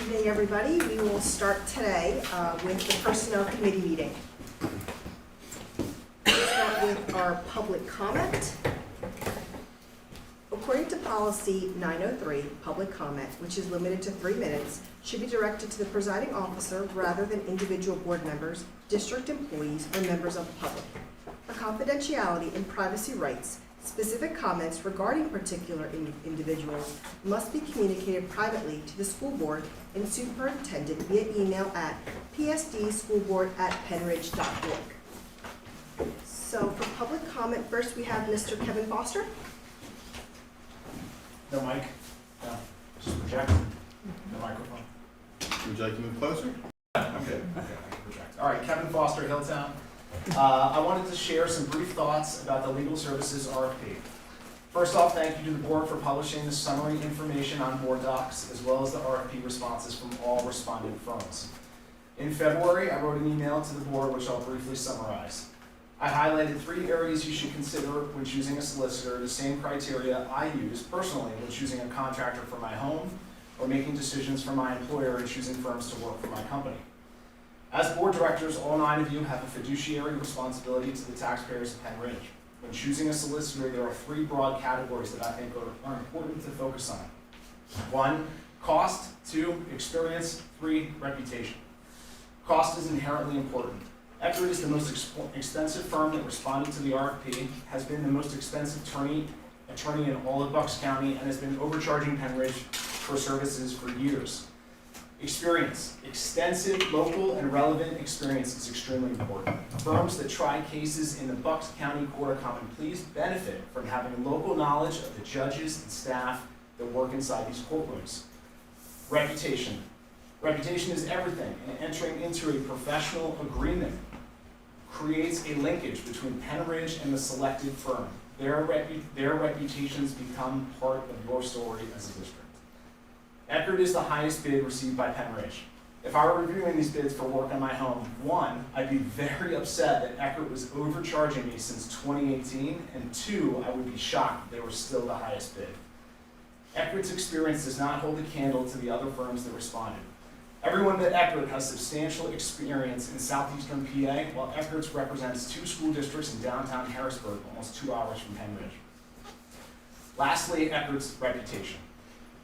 evening, everybody. We will start today with the Personnel Committee meeting. We'll start with our public comment. According to policy 903, public comment, which is limited to 3 minutes, should be directed to the presiding officer rather than individual board members, district employees, or members of the public. For confidentiality and privacy rights, specific comments regarding particular individuals must be communicated privately to the school board and superintendent via email at psdschoolboard@pennridge.org. So for public comment, first we have Mr. Kevin Foster. No mic? No. Just project? No microphone? Would you like to move closer? Okay, I can project. All right, Kevin Foster, Hilltown. I wanted to share some brief thoughts about the Legal Services RFP. First off, thank you to the board for publishing the summary information on board docs, as well as the RFP responses from all respondent firms. In February, I wrote an email to the board, which I'll briefly summarize. I highlighted 3 areas you should consider when choosing a solicitor, the same criteria I use personally when choosing a contractor for my home or making decisions for my employer and choosing firms to work for my company. As board directors, all 9 of you have a fiduciary responsibility to the taxpayers of Pennridge. When choosing a solicitor, there are 3 broad categories that I think are important to focus on. 1, cost. 2, experience. 3, reputation. Cost is inherently important. Eckerd is the most expensive firm that responded to the RFP, has been the most expensive attorney in all of Bucks County, and has been overcharging Pennridge for services for years. Experience. Extensive local and relevant experience is extremely important. Firms that try cases in the Bucks County Court of Common Pleas benefit from having local knowledge of the judges and staff that work inside these courtrooms. Reputation. Reputation is everything, and entering into a professional agreement creates a linkage between Pennridge and the selected firm. Their reputations become part of your story as a district. Eckerd is the highest bid received by Pennridge. If I were reviewing these bids for work on my home, 1, I'd be very upset that Eckerd was overcharging me since 2018, and 2, I would be shocked that they were still the highest bid. Eckerd's experience does not hold a candle to the other firms that responded. Everyone but Eckerd has substantial experience in southeastern PA, while Eckerd represents 2 school districts in downtown Harrisburg, almost 2 hours from Pennridge. Lastly, Eckerd's reputation.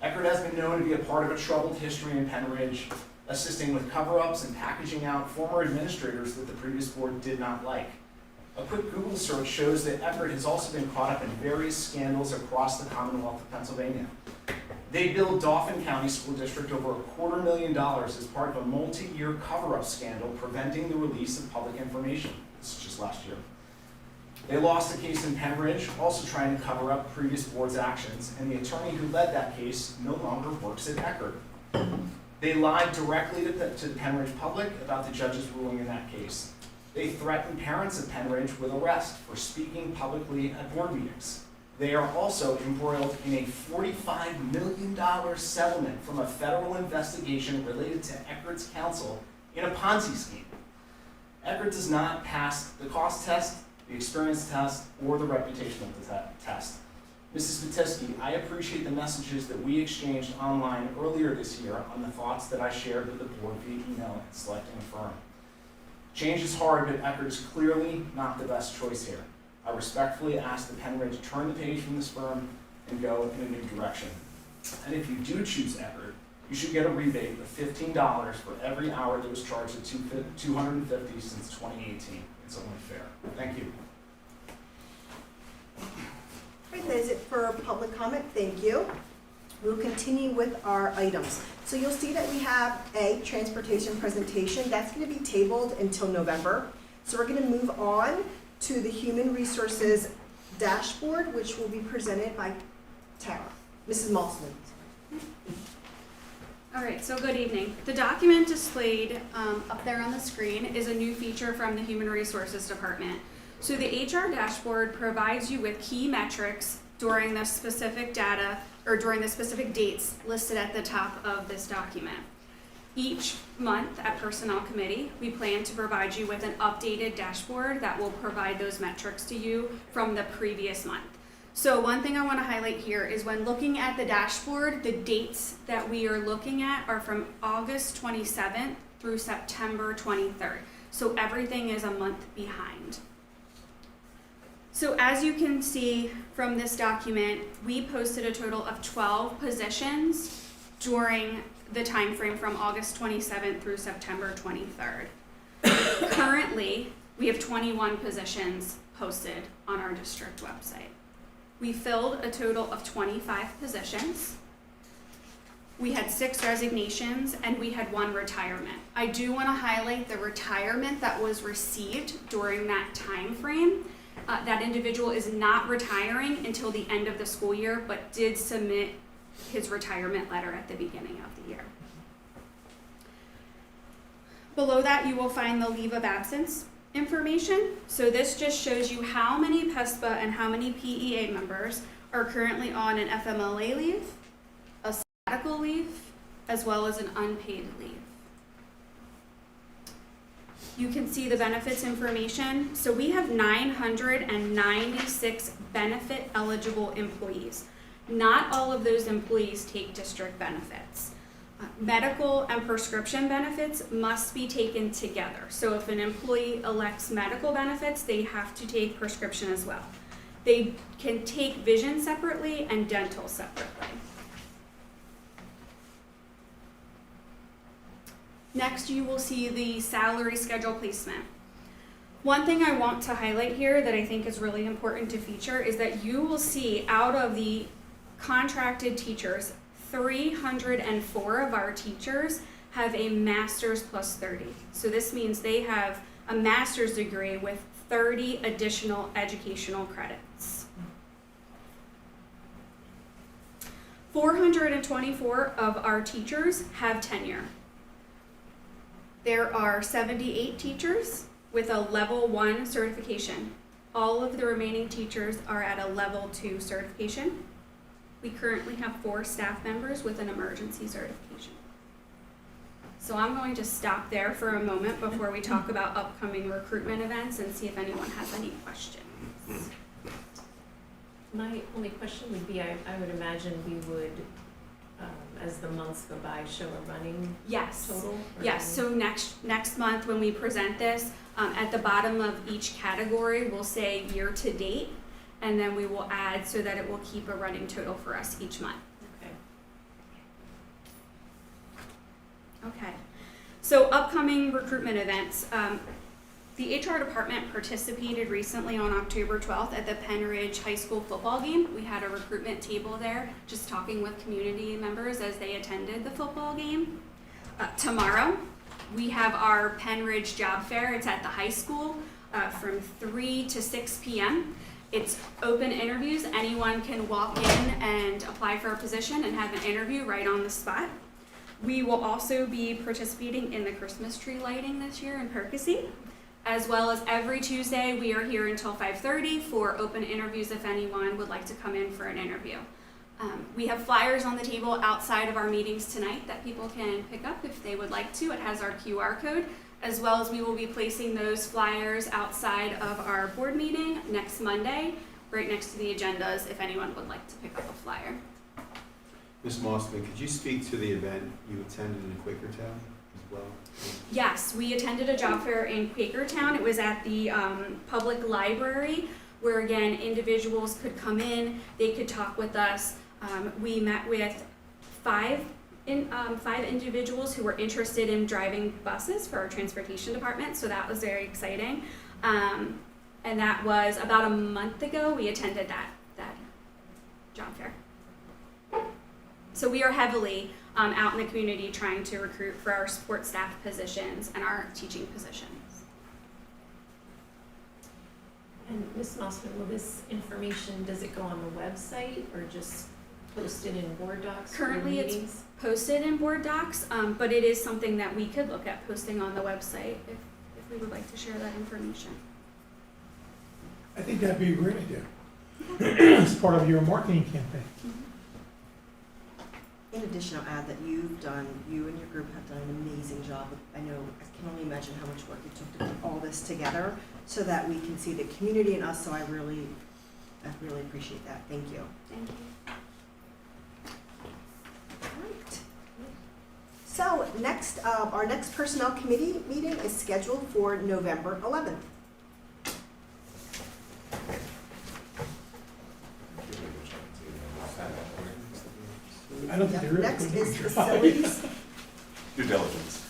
Eckerd has been known to be a part of a troubled history in Pennridge, assisting with cover-ups and packaging out former administrators that the previous board did not like. A quick Google search shows that Eckerd has also been caught up in various scandals across the Commonwealth of Pennsylvania. They billed Dauphin County School District over $250,000 as part of a multi-year cover-up scandal preventing the release of public information. This is just last year. They lost a case in Pennridge, also trying to cover up previous board's actions, and the attorney who led that case no longer works at Eckerd. They lied directly to the Pennridge public about the judge's ruling in that case. They threatened parents at Pennridge with arrest for speaking publicly at board meetings. They are also embroiled in a $45 million settlement from a federal investigation related to Eckerd's counsel in a Ponzi scheme. Eckerd does not pass the cost test, the experience test, or the reputational test. Mrs. Vitesky, I appreciate the messages that we exchanged online earlier this year on the thoughts that I shared with the board via email in selecting a firm. Change is hard, but Eckerd is clearly not the best choice here. I respectfully ask the Pennridge to turn the page from this firm and go in a new direction. And if you do choose Eckerd, you should get a rebate of $15 for every hour that was charged at $250 since 2018. It's only fair. Thank you. All right, that is it for public comment. Thank you. We'll continue with our items. So you'll see that we have a transportation presentation. That's going to be tabled until November. So we're going to move on to the Human Resources Dashboard, which will be presented by Tara. Mrs. Maltzman. All right, so good evening. The document displayed up there on the screen is a new feature from the Human Resources Department. So the HR dashboard provides you with key metrics during the specific data or during the specific dates listed at the top of this document. Each month at Personnel Committee, we plan to provide you with an updated dashboard that will provide those metrics to you from the previous month. So one thing I want to highlight here is when looking at the dashboard, the dates that we are looking at are from August 27th through September 23rd. So everything is a month behind. So as you can see from this document, we posted a total of 12 positions during the time frame from August 27th through September 23rd. Currently, we have 21 positions posted on our district website. We filled a total of 25 positions. We had 6 resignations and we had 1 retirement. I do want to highlight the retirement that was received during that time frame. That individual is not retiring until the end of the school year, but did submit his retirement letter at the beginning of the year. Below that, you will find the leave of absence information. So this just shows you how many PESPA and how many PEA members are currently on an FMLA leave, a sabbatical leave, as well as an unpaid leave. You can see the benefits information. So we have 996 benefit eligible employees. Not all of those employees take district benefits. Medical and prescription benefits must be taken together. So if an employee elects medical benefits, they have to take prescription as well. They can take vision separately and dental separately. Next, you will see the salary schedule placement. One thing I want to highlight here that I think is really important to feature is that you will see out of the contracted teachers, 304 of our teachers have a master's plus 30. So this means they have a master's degree with 30 additional educational credits. 424 of our teachers have tenure. There are 78 teachers with a level 1 certification. All of the remaining teachers are at a level 2 certification. We currently have 4 staff members with an emergency certification. So I'm going to stop there for a moment before we talk about upcoming recruitment events and see if anyone has any questions. My only question would be, I would imagine we would, as the months go by, show a running Yes. total? Yes, so next month when we present this, at the bottom of each category, we'll say year to date, and then we will add so that it will keep a running total for us each month. Okay. Okay, so upcoming recruitment events. The HR department participated recently on October 12th at the Pennridge High School football game. We had a recruitment table there, just talking with community members as they attended the football game. Tomorrow, we have our Pennridge job fair. It's at the high school from 3 to 6 p.m. It's open interviews. Anyone can walk in and apply for a position and have an interview right on the spot. We will also be participating in the Christmas tree lighting this year in Percy. As well as every Tuesday, we are here until 5:30 for open interviews if anyone would like to come in for an interview. We have flyers on the table outside of our meetings tonight that people can pick up if they would like to. It has our QR code, as well as we will be placing those flyers outside of our board meeting next Monday, right next to the agendas if anyone would like to pick up a flyer. Ms. Mossman, could you speak to the event you attended in Quakertown as well? Yes, we attended a job fair in Quakertown. It was at the public library where, again, individuals could come in, they could talk with us. We met with five individuals who were interested in driving buses for our transportation department, so that was very exciting. And that was about a month ago we attended that job fair. So we are heavily out in the community trying to recruit for our support staff positions and our teaching positions. And Ms. Mossman, will this information, does it go on the website or just posted in board docs? Currently it's posted in board docs, but it is something that we could look at posting on the website if we would like to share that information. I think that'd be a great idea. As part of your marketing campaign. In addition, I'll add that you and your group have done an amazing job. I know, I can only imagine how much work it took to put all this together so that we can see the community and us, so I really I really appreciate that, thank you. Thank you. Alright. So, next, our next Personnel Committee meeting is scheduled for November 11th. I don't think Yep, there is. next but is you can try. facilities. Due diligence.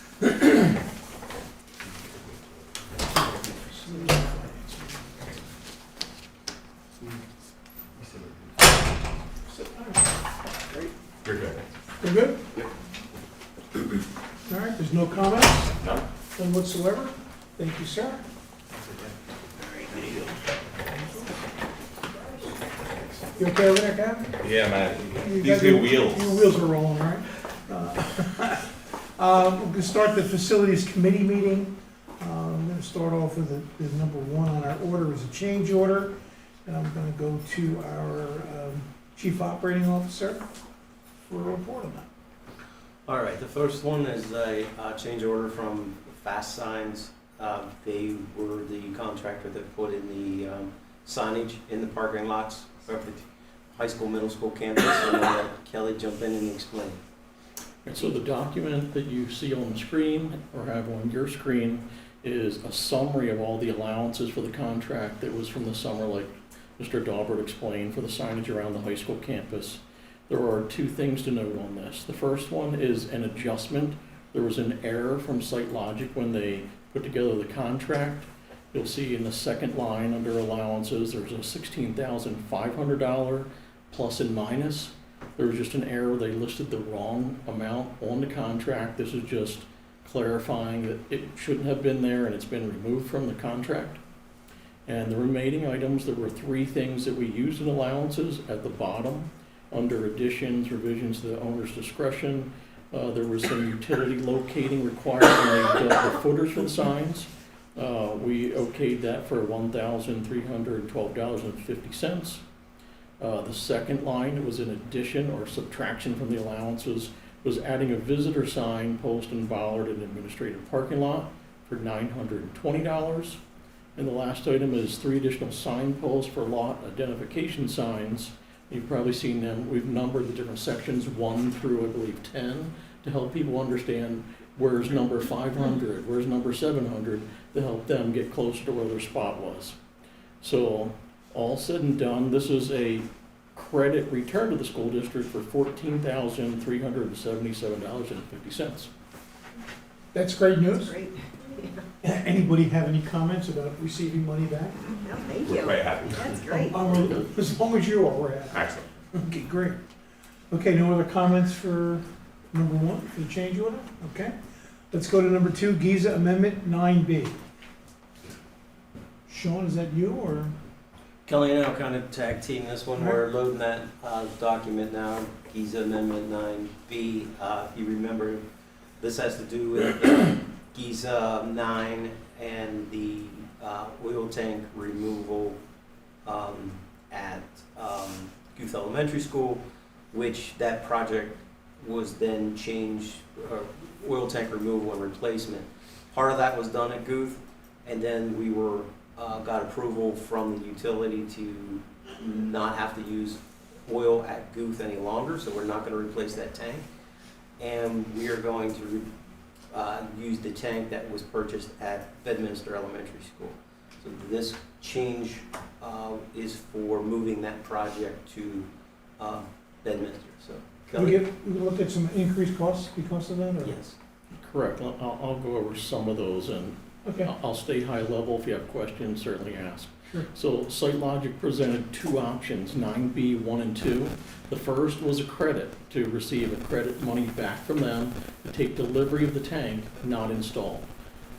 You're good. We're good? All right, there's no comments, None? none whatsoever. Thank you, sir. You okay over there, Kevin? Yeah, man. You These got new your- wheels. Your wheels are rolling, all right? We're gonna start the facilities committee meeting. I'm gonna start off with the number one on our order is a change order. And I'm gonna go to our chief operating officer for a report on that. All right, the first one is a change order from Fast Signs. They were the contractor that put in the signage in the parking lots of the high school, middle school campus. And I'll let Kelly jump in and explain. And so the document that you see on the screen or have on your screen is a summary of all the allowances for the contract that was from the summer, like Mr. Daubert explained, for the signage around the high school campus. There are two things to note on this. The first one is an adjustment. There was an error from SiteLogic when they put together the contract. You'll see in the second line under allowances, there's a $16,500 plus and minus. There was just an error. They listed the wrong amount on the contract. This is just clarifying that it shouldn't have been there and it's been removed from the contract. And the remaining items, there were three things that we used in allowances at the bottom. Under additions, revisions to the owner's discretion, there was some utility locating required when they dug the footers for the signs. We okayed that for $1,312.50. The second line was an addition or subtraction from the allowances, was adding a visitor sign, post and bollard in administrative parking lot for $920. And the last item is 3 additional sign posts for lot identification signs. You've probably seen them. We've numbered the different sections 1 through, I believe, 10 to help people understand where's number 500, where's number 700, to help them get closer to where their spot was. So all said and done, this is a credit return to the school district for $14,377.50. That's great That's news. great. Anybody have any comments about receiving money back? No, thank We're you. quite happy. That's great. As long as you are, we're happy. Excellent. Okay, great. Okay, no other comments for number one, for the change order? Okay. Let's go to number 2, Giza Amendment 9B. Sean, is that you or? Kelly and I will kind of tag team this one. We're loading that document now, Giza Amendment 9B. If you remember, this has to do with Giza 9 and the oil tank removal at Youth Elementary School, which that project was then changed, oil tank removal and replacement. Part of that was done at Guth, and then we were got approval from the utility to not have to use oil at Guth any longer, so we're not going to replace that tank. And we are going to use the tank that was purchased at Bedminster Elementary School. So this change is for moving that project to Bedminster. So We looked at some increased costs because of that, or? yes. Correct. I'll go over some of those, and Okay, I'll stay high level. If you have questions, certainly ask. Sure. So SiteLogic presented 2 options, 9B 1 and 2. The first was a credit, to receive a credit money back from them to take delivery of the tank, not installed.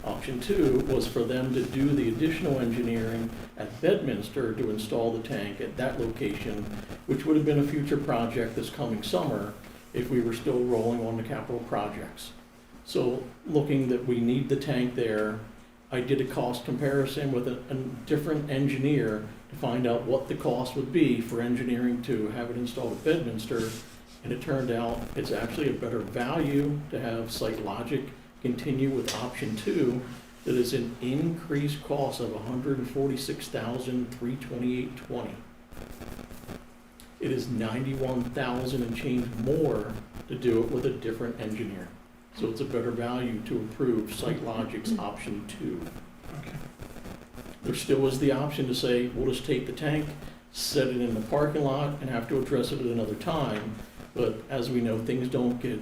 Option 2 was for them to do the additional engineering at Bedminster to install the tank at that location, which would have been a future project this coming summer if we were still rolling on the capital projects. So looking that we need the tank there, I did a cost comparison with a different engineer to find out what the cost would be for engineering to have it installed at Bedminster, and it turned out it's actually a better value to have SiteLogic continue with option 2. That is an increased cost of $146,328.20. It is 91,000 and change more to do it with a different engineer. So it's a better value to approve Site Logic's option 2. Okay. There still is the option to say, we'll just take the tank, set it in the parking lot, and have to address it at another time. But as we know, things don't get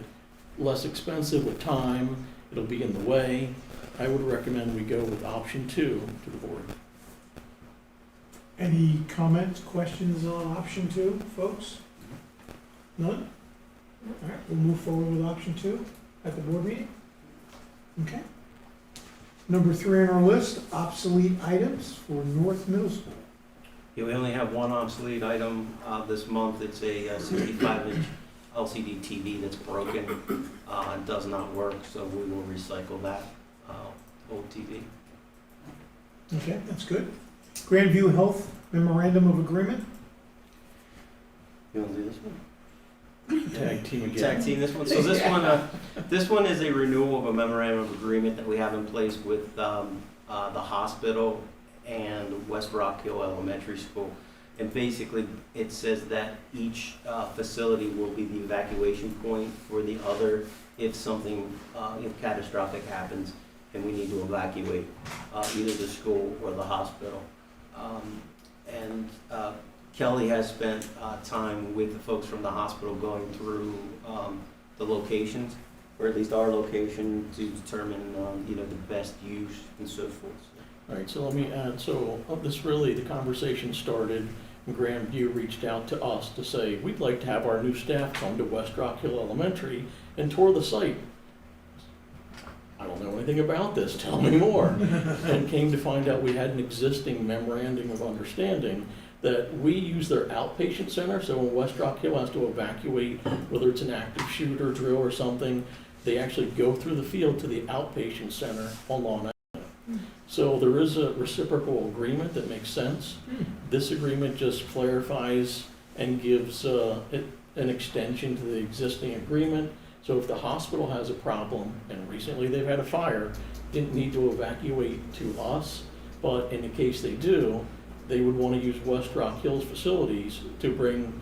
less expensive with time, it'll be in the way. I would recommend we go with option 2 to the board. Any comments, questions on option 2, folks? None? All right, we'll move forward with option 2 at the board meeting. Okay. Number 3 on our list, obsolete items for North Middle School. Yeah, we only have one obsolete item this month. It's a 65-inch LCD TV that's broken and does not work, so we will recycle that old TV. Okay, that's good. Grandview Health Memorandum of Agreement. You want to do this one? Tag team again. Tag team this one. So this one is a renewal of a memorandum of agreement that we have in place with the hospital and West Rock Hill Elementary School. And basically, it says that each facility will be the evacuation point for the other if something if catastrophic happens and we need to evacuate either the school or the hospital. Kelly has spent time with the folks from the hospital going through the locations, or at least our location, to determine the best use and so forth. All right, so let me add, this really, the conversation started when Grandview reached out to us to say, we'd like to have our new staff come to West Rock Hill Elementary and tour the site. I don't know anything about this, tell me more. And came to find out we had an existing memorandum of understanding that we use their outpatient center, so when West Rock Hill has to evacuate, whether it's an active shooter drill or something, they actually go through the field to the outpatient center on Long Island. So there is a reciprocal agreement that makes sense. This agreement just clarifies and gives an extension to the existing agreement. So if the hospital has a problem, and recently they've had a fire, didn't need to evacuate to us, but in the case they do, they would want to use West Rock Hill's facilities to bring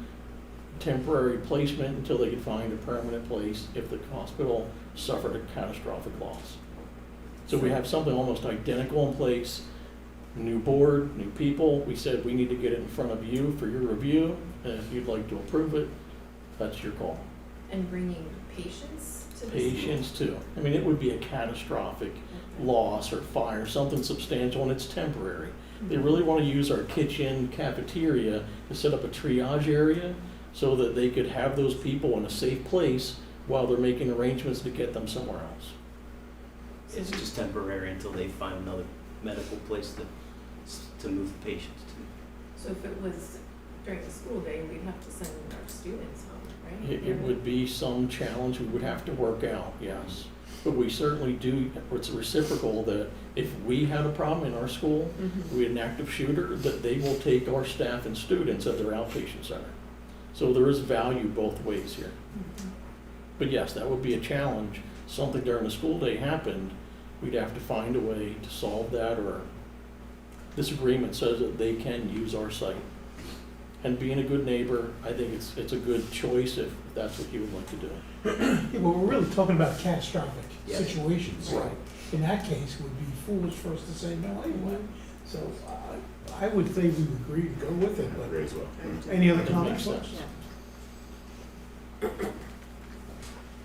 temporary placement until they could find a permanent place if the hospital suffered a catastrophic loss. So we have something almost identical in place, new board, new people. We said we need to get it in front of you for your review, and if you'd like to approve it, that's your call. And bringing patients to this? Patients too. I mean, it would be a catastrophic loss or fire, something substantial, and it's temporary. They really want to use our kitchen cafeteria to set up a triage area so that they could have those people in a safe place while they're making arrangements to get them somewhere else. It's just temporary until they find another medical place to move the patients to. So if it was during the school day, we'd have to send our students home, right? It would be some challenge we would have to work out, yes. But we certainly do, it's reciprocal that if we had a problem in our school, we had an active shooter, that they will take our staff and students at their outpatient center. So there is value both ways here. But yes, that would be a challenge. Something during the school day happened, we'd have to find a way to solve that, or this agreement says that they can use our site. And being a good neighbor, I think it's a good choice if that's what you would like to do. Yeah, but we're really talking about catastrophic Yeah. situations. Right. In that case, it would be foolish for us to say no anyway. So I would say we would agree to go with it, Agree as well. but any other That comments? makes sense.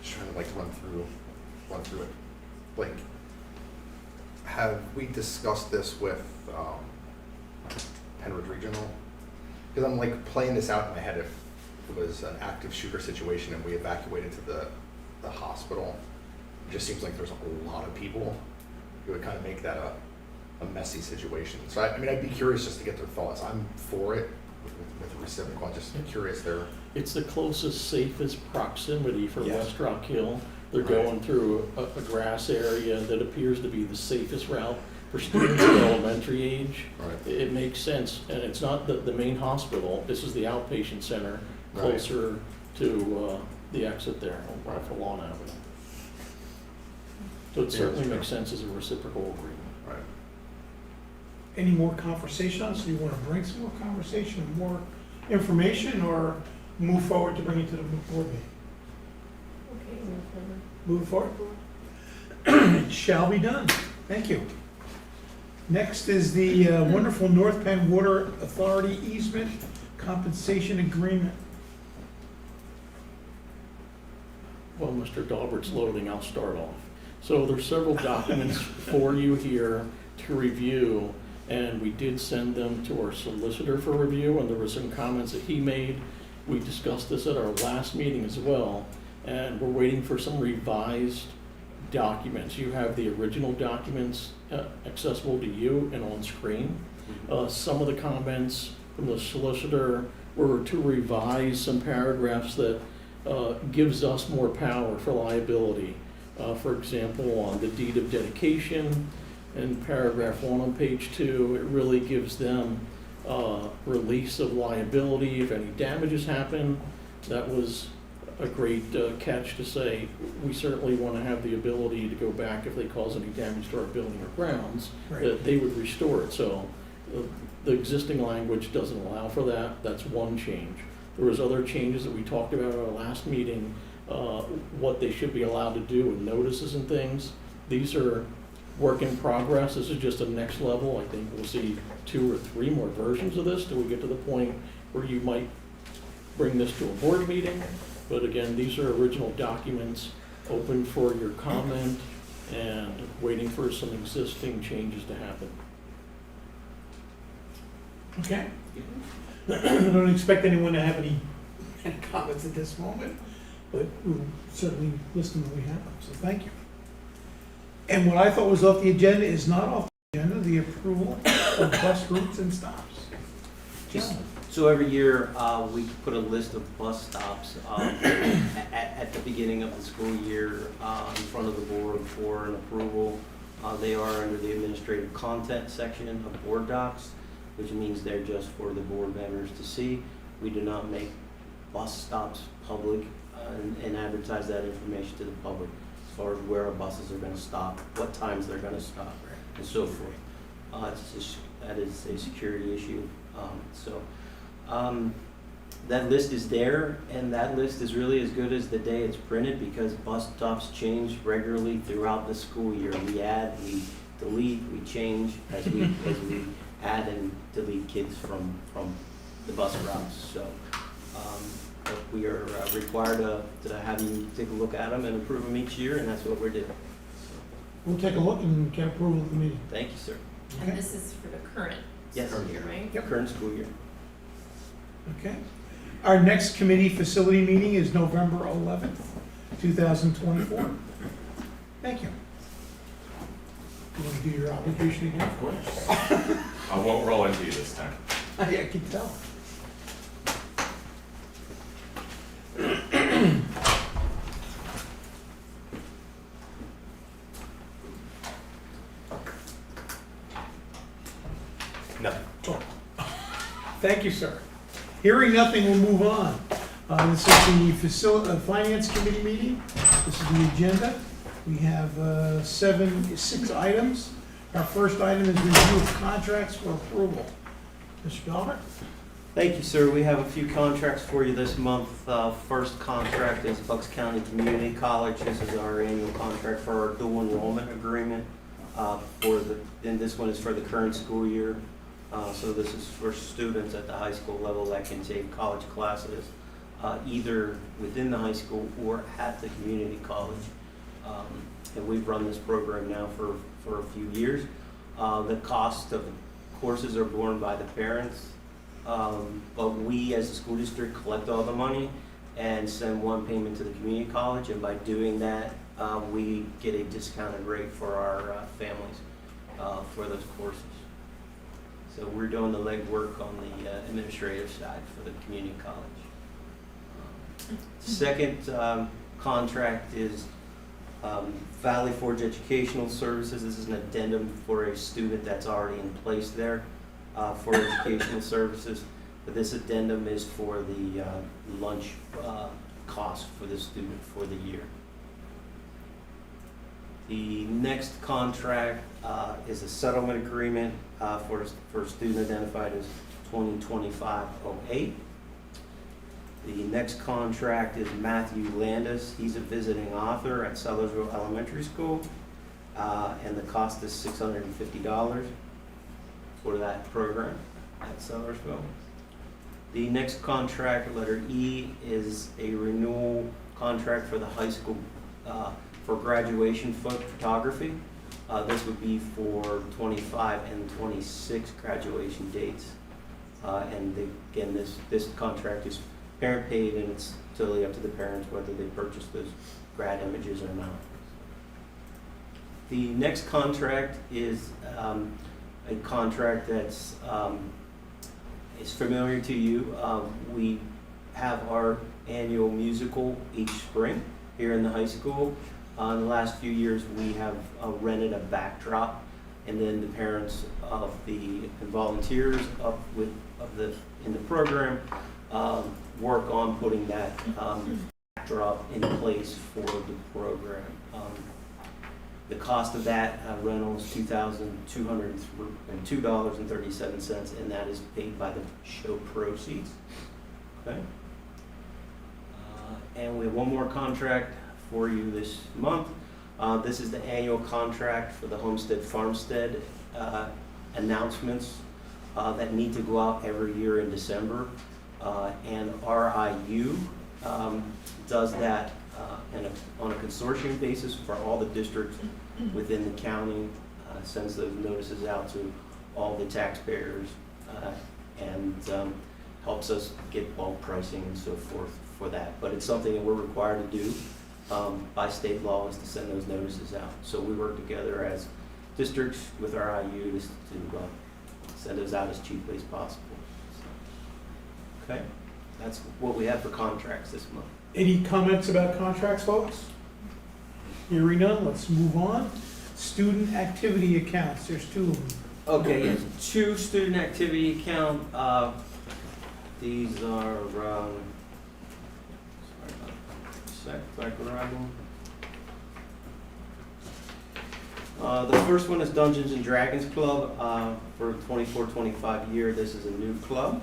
Just trying to run through it. Like, have we discussed this with Pennridge Regional? Because I'm playing this out in my head. If it was an active shooter situation and we evacuated to the hospital, it just seems like there's a lot of people. It would kind of make that a messy situation. So I mean, I'd be curious just to get their thoughts. I'm for it with the reciprocal. I'm just curious there. It's the closest, safest proximity for Yes. West Rock Hill. They're Right. going through a grass area that appears to be the safest route for students of elementary age. Right. It makes sense, and it's not the main hospital, this is the outpatient center, Right. closer to the exit there off of Lawn Avenue. So it certainly makes sense as a reciprocal agreement. Right. any more conversation on, so you want to bring some more conversation, more information, or move forward to bring it to the board meeting? Okay, move forward. Move forward? It shall be done. Thank you. Next is the wonderful North Penn Water Authority easement compensation agreement. While Mr. Dalbert's loading, I'll start off. So there's several documents for you here to review, and we did send them to our solicitor for review, and there were some comments that he made. We discussed this at our last meeting as well, and we're waiting for some revised documents. You have the original documents accessible to you and on screen. Some of the comments from the solicitor were to revise some paragraphs that gives us more power for liability. For example, on the deed of dedication, in paragraph 1 on page 2, it really gives them release of liability if any damages happen. That was a great catch to say, we certainly want to have the ability to go back if they cause any damage to our building or grounds, Right. that they would restore it. So the existing language doesn't allow for that. That's one change. There was other changes that we talked about at our last meeting, what they should be allowed to do with notices and things. These are work in progress. This is just a next level. I think we'll see 2 or 3 more versions of this till we get to the point where you might bring this to a board meeting. But again, these are original documents, open for your comment and waiting for some existing changes to happen. Okay? I don't expect anyone to have any comments at this moment, but we'll certainly listen when we have them, so thank you. And what I thought was off the agenda is not off the agenda, the approval of bus routes and stops. Just- So every year, we put a list of bus stops at the beginning of the school year in front of the board for an approval. They are under the administrative content section of board docs, which means they're just for the board members to see. We do not make bus stops public and advertise that information to the public as far as where our buses are going to stop, what times they're going to stop, and so forth. That is a security issue. That list is there, and that list is really as good as the day it's printed because bus stops change regularly throughout the school year. We add, we delete, we change as we add and delete kids from the bus routes. So but we are required to have you take a look at them and approve them each year, and that's what we're doing. We'll take a look and get approval at the meeting. Thank you, sir. Okay. And this is for the current Yes. school year, right? Yep. Current school year. Okay. Our next committee facility meeting is November 11th, 2024. Thank you. You want to do your obligation again? Of course. I won't roll into you this time. I can tell. Nothing. Thank you, sir. Hearing nothing, we'll move on. This is the Finance Committee meeting. This is the agenda. We have 6 items. Our first item is review of contracts for approval. Mr. Galvin? Thank you, sir. We have a few contracts for you this month. First contract is Bucks County Community College. This is our annual contract for our dual enrollment agreement. And this one is for the current school year. So this is for students at the high school level that can take college classes either within the high school or at the community college. And we've run this program now for a few years. The cost of the courses are borne by the parents. But we, as a school district, collect all the money and send one payment to the community college, and by doing that, we get a discounted rate for our families for those courses. So we're doing the legwork on the administrative side for the community college. Second contract is Valley Forge Educational Services. This is an addendum for a student that's already in place there for educational services. But this addendum is for the lunch cost for the student for the year. The next contract is a settlement agreement for a student identified as 2025-08. The next contract is Matthew Landis. He's a visiting author at Sellersville Elementary School, and the cost is $650 for that program at Sellersville. The next contract, letter E, is a renewal contract for the high school for graduation photography. This would be for 25 and 26 graduation dates. Again, this contract is parent paid, and it's totally up to the parents whether they purchase those grad images or not. The next contract is a contract that's is familiar to you. We have our annual musical each spring here in the high school. In the last few years, we have rented a backdrop, and then the parents of the volunteers in the program work on putting that backdrop in place for the program. The cost of that rental is $2,202.37, and that is paid by the show proceeds. Okay. And we have one more contract for you this month. This is the annual contract for the Homestead Farmstead announcements that need to go out every year in December. And RIU does that on a consortium basis for all the districts within the county, sends those notices out to all the taxpayers, and helps us get bulk pricing and so forth for that. But it's something that we're required to do by state law, is to send those notices out. So we work together as districts with our IU to send those out as cheaply as possible. So, okay, that's what we have for contracts this month. Any comments about contracts, folks? Hearing none, let's move on. Student activity accounts, there's two of them. Okay, yes, two student activity account. These are, sorry about a sec, if I grab them. The first one is Dungeons and Dragons Club for 24-25 year. This is a new club.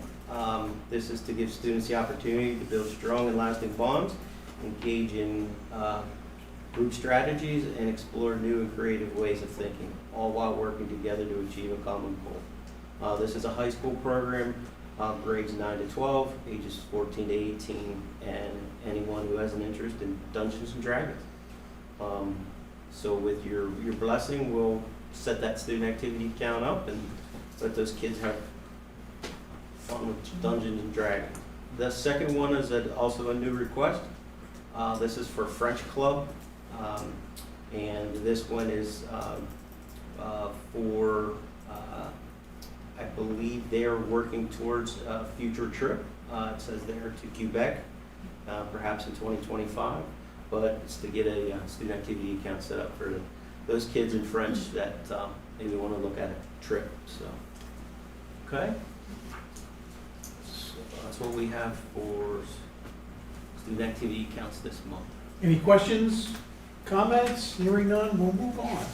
This is to give students the opportunity to build strong and lasting bonds, engage in group strategies, and explore new and creative ways of thinking, all while working together to achieve a common goal. This is a high school program, grades 9 to 12, ages 14 to 18, and anyone who has an interest in Dungeons and Dragons. So with your blessing, we'll set that student activity account up and let those kids have fun with Dungeons and Dragons. The second one is also a new request. This is for French Club, and this one is for, I believe they are working towards a future trip. It says there to Quebec, perhaps in 2025, but it's to get a student activity account set up for those kids in French that maybe want to look at a trip. So, okay. That's what we have for student activity accounts this month. Any questions, comments? Hearing none, we'll move on.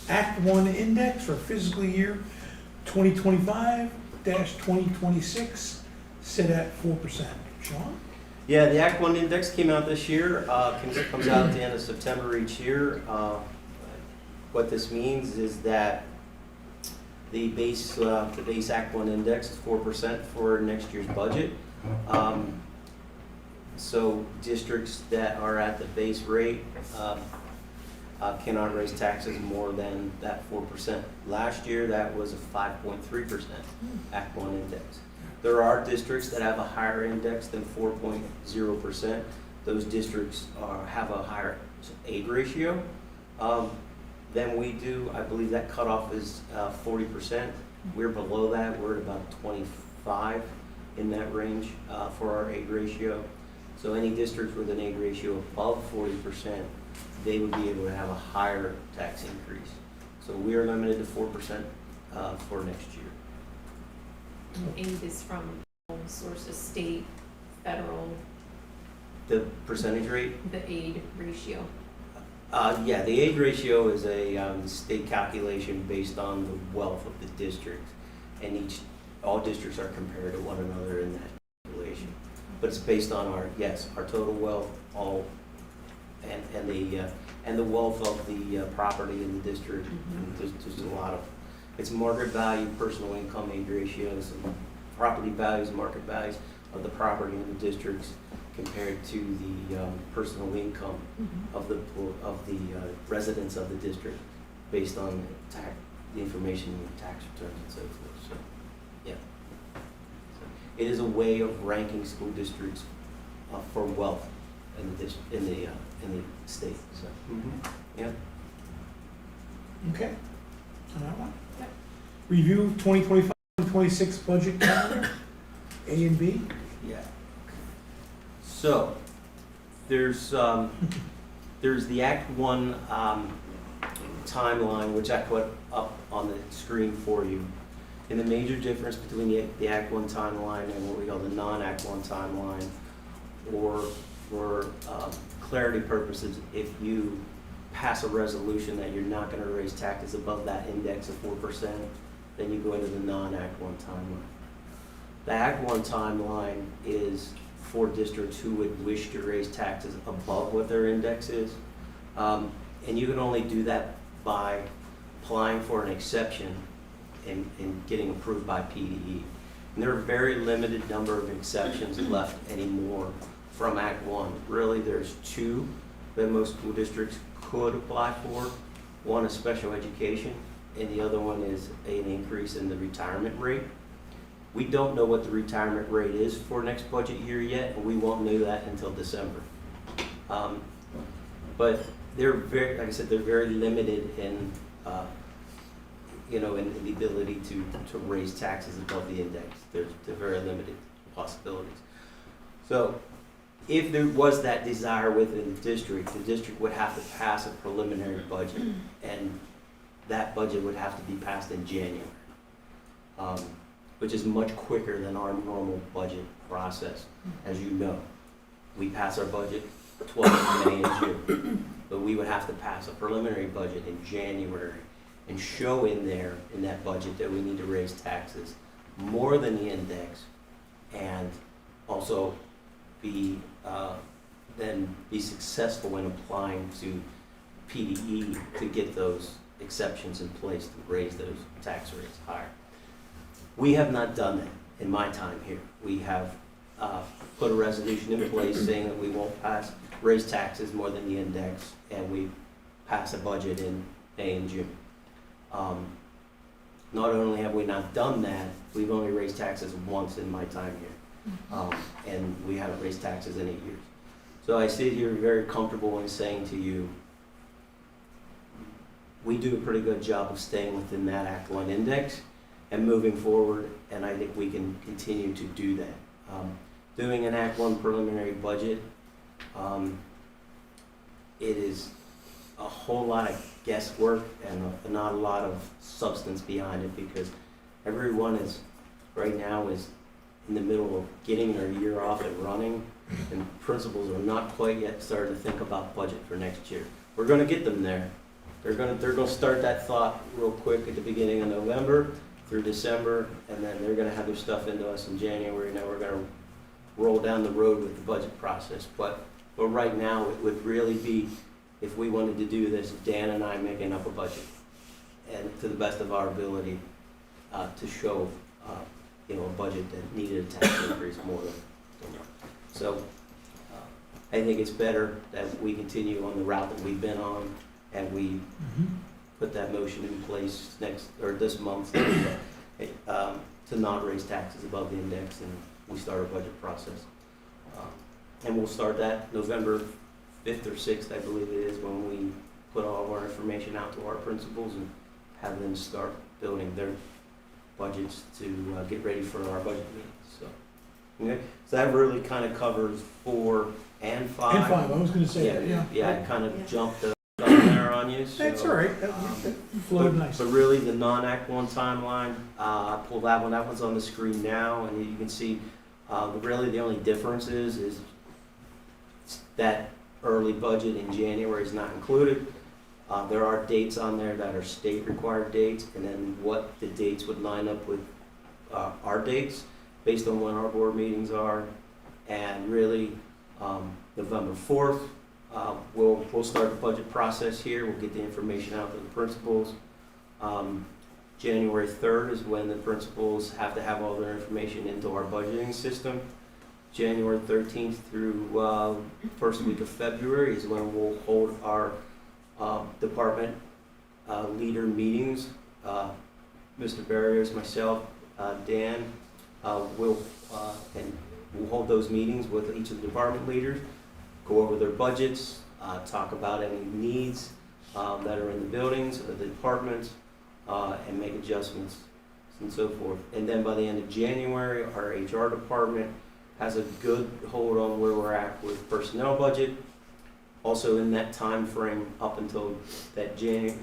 Act 1 Index for fiscal year 2025-2026, set at 4%. Sean? Yeah, the Act 1 Index came out this year. Comes out at the end of September each year. What this means is that the base Act 1 Index is 4% for next year's budget. So districts that are at the base rate cannot raise taxes more than that 4%. Last year, that was a 5.3% Act 1 Index. There are districts that have a higher index than 4.0%. Those districts have a higher aid ratio than we do. I believe that cutoff is 40%. We're below that. We're at about 25 in that range for our aid ratio. So any districts with an aid ratio above 40%, they would be able to have a higher tax increase. So we are limited to 4% for next year. Aid is from sources, state, federal, The percentage rate, the aid ratio. Yeah, the age ratio is a state calculation based on the wealth of the district, and all districts are compared to one another in that calculation. But it's based on our total wealth, and the wealth of the property in the district. And there's a lot of, it's market value, personal income, age ratios, and property values, market values of the property in the districts compared to the personal income of the residents of the district, based on the information in the tax returns and so forth. So, yeah. So, it is a way of ranking school districts for wealth in the state. So, yeah. Okay. On that one? Review 2025-26 budget calendar, A and B. Yeah. So, there's the Act 1 timeline, which I put up on the screen for you. And the major difference between the Act 1 timeline and what we call the non-Act 1 timeline, or for clarity purposes, if you pass a resolution that you're not going to raise taxes above that index of 4%, then you go into the non-Act 1 timeline. The Act 1 timeline is for districts who would wish to raise taxes above what their index is. And you can only do that by applying for an exception and getting approved by PDE. And there are a very limited number of exceptions left anymore from Act 1. Really, there's 2 that most school districts could apply for. One is special education, and the other one is an increase in the retirement rate. We don't know what the retirement rate is for next budget year yet, and we won't know that until December. But they're very, like I said, they're very limited in, in the ability to raise taxes above the index. They're very limited possibilities. So, if there was that desire within the district would have to pass a preliminary budget, and that budget would have to be passed in January. Which is much quicker than our normal budget process. As you know, we pass our budget twice, May and June, but we would have to pass a preliminary budget in January and show in that budget that we need to raise taxes more than the index, and also be successful in applying to PDE to get those exceptions in place to raise those tax rates higher. We have not done that in my time here. We have put a resolution in place saying that we won't raise taxes more than the index, and we pass a budget in May and June. Not only have we not done that, we've only raised taxes once in my time here, and we haven't raised taxes in 8 years. So I sit here very comfortable in saying to you, we do a pretty good job of staying within that Act 1 index and moving forward, and I think we can continue to do that. Doing an Act 1 preliminary budget, it is a whole lot of guesswork and not a lot of substance behind it, because everyone right now is in the middle of getting their year off and running, and principals are not quite yet starting to think about budget for next year. We're going to get them there. They're going to start that thought real quick at the beginning of November through December, and then they're going to have their stuff into us in January, and then we're going to roll down the road with the budget process. But right now, it would really be, if we wanted to do this, Dan and I making up a budget, and to the best of our ability, to show a budget that needed a tax increase more than. So I think it's better that we continue on the route that we've been on, and we put that motion in place this month to not raise taxes above the index, and we start our budget process. And we'll start that November 5th or 6th, I believe it is, when we put all of our information out to our principals and have them start building their budgets to get ready for our budget meetings. So, okay. So that really kind of covers 4 and 5. And 5, I was gonna say that, yeah. Yeah, I kind of jumped the gun there on you. So, That's all right, that flowed nice. But really, the non-Act 1 timeline, I pulled that one. That one's on the screen now, and you can see really the only difference is that early budget in January is not included. There are dates on there that are state required dates, and then what the dates would line up with our dates based on when our board meetings are. And really, November 4th, we'll start the budget process here. We'll get the information out to the principals. January 3rd is when the principals have to have all their information into our budgeting system. January 13th through first week of February is when we'll hold our department leader meetings. Mr. Barriers, myself, Dan, we'll hold those meetings with each of the department leaders, go over their budgets, talk about any needs that are in the buildings or the departments, and make adjustments and so forth. And then by the end of January, our HR department has a good hold on where we're at with personnel budget. Also in that time frame up until that date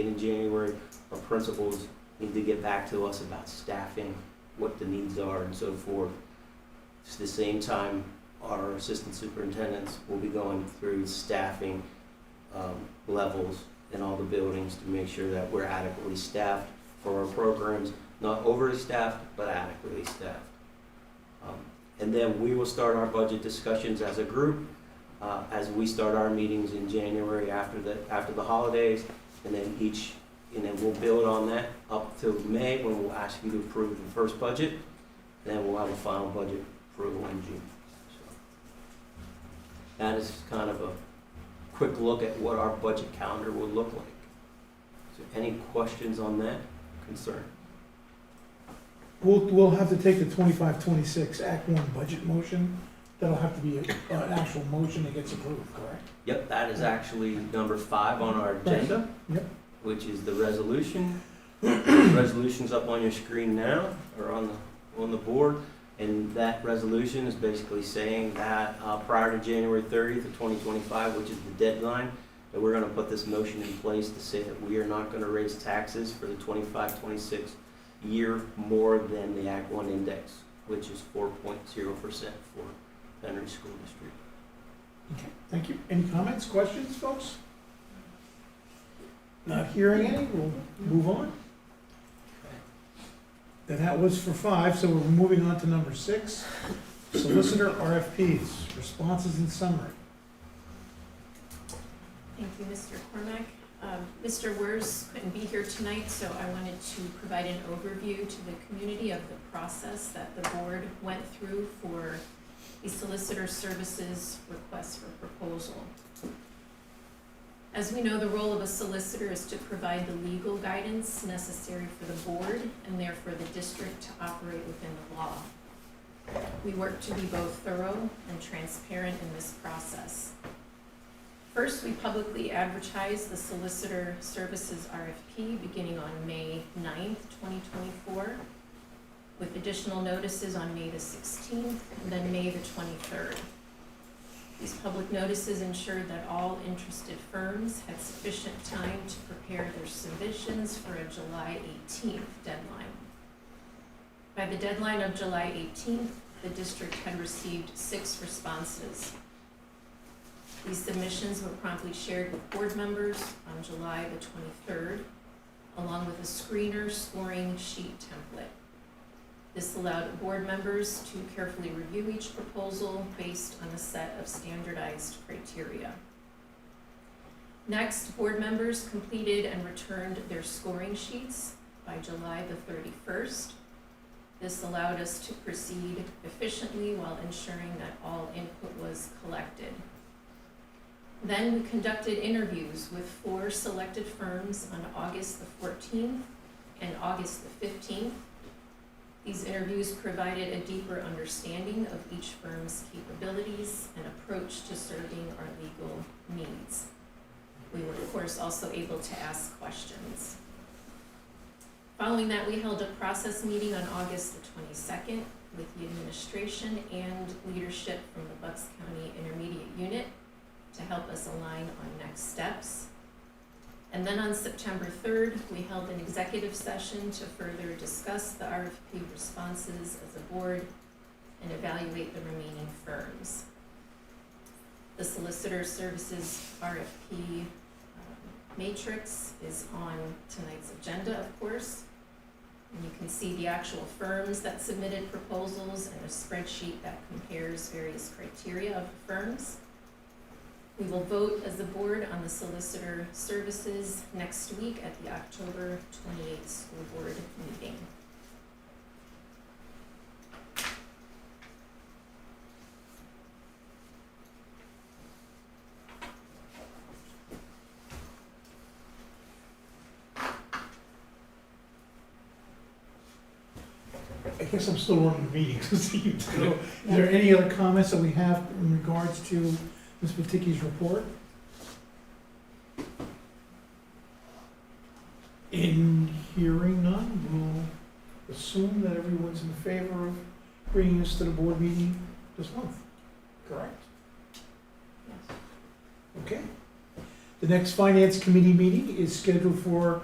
in January, our principals need to get back to us about staffing, what the needs are and so forth. At the same time, our assistant superintendents will be going through staffing levels in all the buildings to make sure that we're adequately staffed for our programs, not overly staffed, but adequately staffed. And then we will start our budget discussions as a group, as we start our meetings in January after the holidays, and then we'll build on that up till May, when we'll ask you to approve the first budget, and then we'll have a final budget approval in June. So that is kind of a quick look at what our budget calendar will look like. So any questions on that concern? We'll have to take the 25-26 Act 1 budget motion. That'll have to be an actual motion that gets approved, correct? Yep, that is actually number 5 on our agenda. Yep. Which is the resolution. The resolution's up on your screen now, or on the board. And that resolution is basically saying that prior to January 30th of 2025, which is the deadline, that we're going to put this motion in place to say that we are not going to raise taxes for the 25-26 year more than the Act 1 index, which is 4.0% for Pennridge School District. Okay, thank you. Any comments, questions, folks? Not hearing any, we'll move on. Then that was for 5, so we're moving on to number 6. Solicitor RFPs, responses and summary. Thank you, Mr. Cormack. Mr. Wers couldn't be here tonight, so I wanted to provide an overview to the community of the process that the board went through for the solicitor services request for proposal. As we know, the role of a solicitor is to provide the legal guidance necessary for the board and therefore the district to operate within the law. We work to be both thorough and transparent in this process. First, we publicly advertised the solicitor services RFP beginning on May 9th, 2024, with additional notices on May the 16th and then May the 23rd. These public notices ensured that all interested firms had sufficient time to prepare their submissions for a July 18th deadline. By the deadline of July 18th, the district had received 6 responses. These submissions were promptly shared with board members on July the 23rd, along with a screener scoring sheet template. This allowed board members to carefully review each proposal based on a set of standardized criteria. Next, board members completed and returned their scoring sheets by July the 31st. This allowed us to proceed efficiently while ensuring that all input was collected. Then we conducted interviews with 4 selected firms on August the 14th and August the 15th. These interviews provided a deeper understanding of each firm's capabilities and approach to serving our legal needs. We were, of course, also able to ask questions. Following that, we held a process meeting on August the 22nd with the administration and leadership from the Bucks County Intermediate Unit to help us align on next steps. And then on September 3rd, we held an executive session to further discuss the RFP responses as a board and evaluate the remaining firms. The Solicitor Services RFP matrix is on tonight's agenda, of course. And you can see the actual firms that submitted proposals and a spreadsheet that compares various criteria of the firms. We will vote as a board on the solicitor services next week at the October 28th school board meeting. I guess I'm still running the meeting, so you know. Is there any other comments that we have in regards to Ms. Maticki's report? In hearing none, we'll assume that everyone's in favor of bringing us to the board meeting this month, correct? Yes. Okay. The next Finance Committee meeting is scheduled for